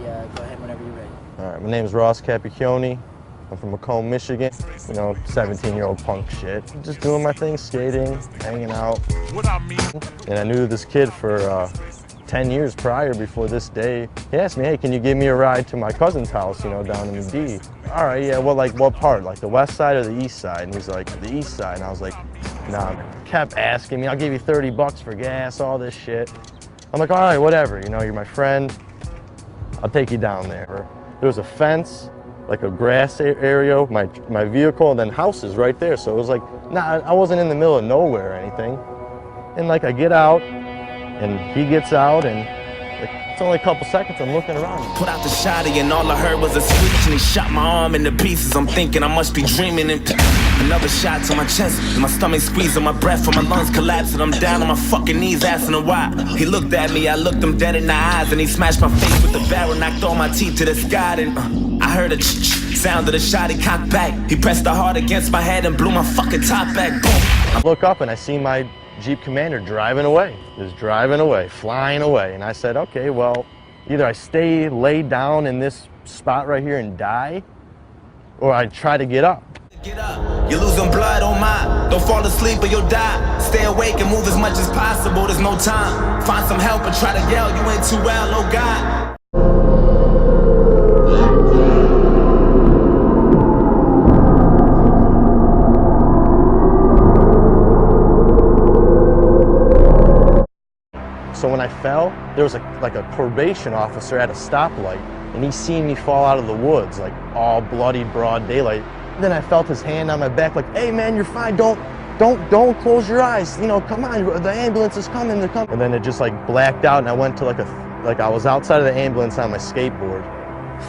ready, go ahead whenever you're ready. All right, my name is Ross Capicchioni. I'm from Macomb, Michigan. You know, 17-year-old punk shit. Just doing my thing, skating, hanging out. And I knew this kid for 10 years prior before this day. He asked me, hey, can you give me a ride to my cousin's house, you know, down in the D? All right, yeah, well, like what part? Like the west side or the east side? And he's like, the east side. And I was like, nah. Kept asking me, I'll give you 30 bucks for gas, all this shit. I'm like, all right, whatever, you know, you're my friend. I'll take you down there. There was a fence, like a grass area, my vehicle, and then houses right there. So it was like, nah, I wasn't in the middle of nowhere or anything. And like I get out, and he gets out, and it's only a couple seconds, I'm looking around. Put out the shotty and all I heard was a screech and he shot my arm into pieces. I'm thinking I must be dreaming, and another shot to my chest and my stomach squeezing, my breath from my lungs collapsing. I'm down on my fucking knees asking him why. He looked at me, I looked him dead in the eyes, and he smashed my face with the barrel, knocked all my teeth to the sky. And I heard a sound of the shot, he cocked back. He pressed the hard against my head and blew my fucking top back. Boom. I look up and I see my Jeep Commander driving away, just driving away, flying away. And I said, okay, well, either I stay laid down in this spot right here and die, or I try to get up. Get up, you're losing blood, oh my. Don't fall asleep or you'll die. Stay awake and move as much as possible, there's no time. Find some help and try to yell, you ain't too well, oh God. So when I fell, there was like a probation officer at a stoplight, and he seen me fall out of the woods, like all bloody broad daylight. Then I felt his hand on my back, like, hey man, you're fine, don't close your eyes, you know, come on, the ambulance is coming, they're coming. And then it just like blacked out, and I went to like I was outside of the ambulance on my skateboard,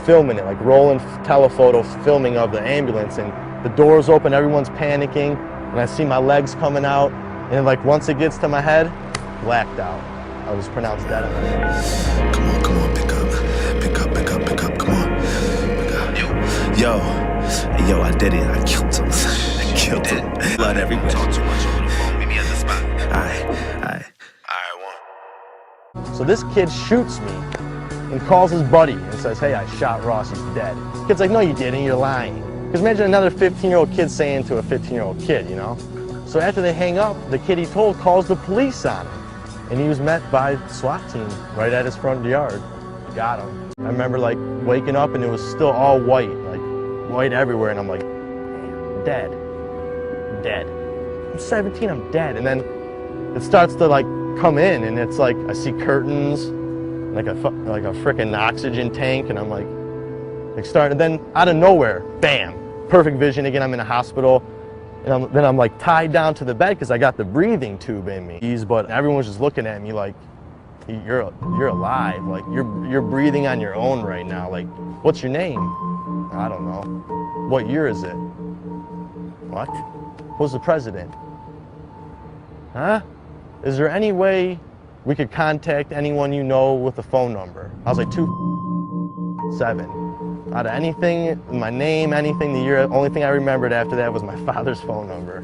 filming it, like rolling telephoto filming of the ambulance, and the doors open, everyone's panicking, and I see my legs coming out, and like once it gets to my head, blacked out. I was pronounced dead on that. Come on, pick up, come on. Yo, I did it. I killed him. Blood everywhere. Talk too much on the phone. Meet me at the spot. Alright, So this kid shoots me and calls his buddy and says, hey, I shot Ross, he's dead. The kid's like, no, you didn't, you're lying. Because imagine another 15-year-old kid saying to a 15-year-old kid, you know? So after they hang up, the kid he told calls the police on him. And he was met by the SWAT team right at his front yard. Got him. I remember like waking up and it was still all white, like white everywhere, and I'm like, dead. I'm 17, I'm dead. And then it starts to like come in, and it's like I see curtains, like a freaking oxygen tank, and I'm like starting. And then out of nowhere, bam, perfect vision again. I'm in a hospital. And then I'm like tied down to the bed because I got the breathing tube in me. But everyone's just looking at me like, you're alive. Like you're breathing on your own right now. Like, what's your name? I don't know. What year is it? What? Who's the president? Huh? Is there any way we could contact anyone you know with a phone number? I was like 2-7. Out of anything, my name, anything, the year, only thing I remembered after that was my father's phone number.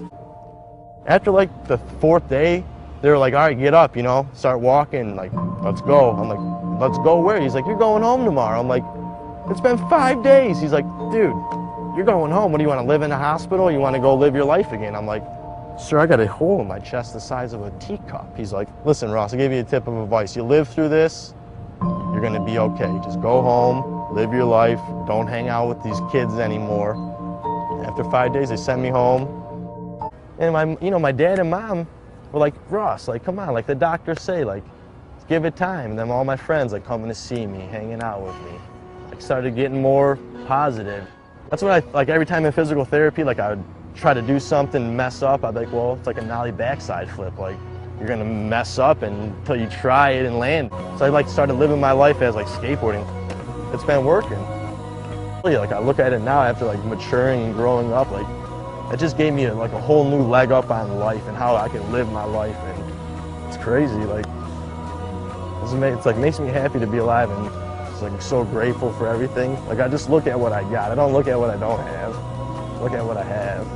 After like the 4th day, they were like, all right, get up, you know, start walking, like, let's go. I'm like, let's go where? He's like, you're going home tomorrow. I'm like, it's been 5 days. He's like, dude, you're going home. What do you want to live in a hospital? You want to go live your life again? I'm like, sir, I got a hole in my chest the size of a teacup. He's like, listen, Ross, I'll give you a tip of advice. You live through this, you're gonna be okay. Just go home, live your life, don't hang out with these kids anymore. After 5 days, they sent me home. And my dad and mom were like, Ross, like, come on, like the doctors say, like, give it time. And then all my friends, like, coming to see me, hanging out with me. Like, started getting more positive. That's what like, every time in physical therapy, like, I would try to do something, mess up, I'd be like, well, it's like a nollie backside flip. Like, you're gonna mess up until you try it and land. So I like started living my life as like skateboarding. It's been working. Like I look at it now after like maturing and growing up, like it just gave me like a whole new leg up on life and how I can live my life, and it's crazy. Like it's like makes me happy to be alive, and just like so grateful for everything. Like I just look at what I got. I don't look at what I don't have. Look at what I have.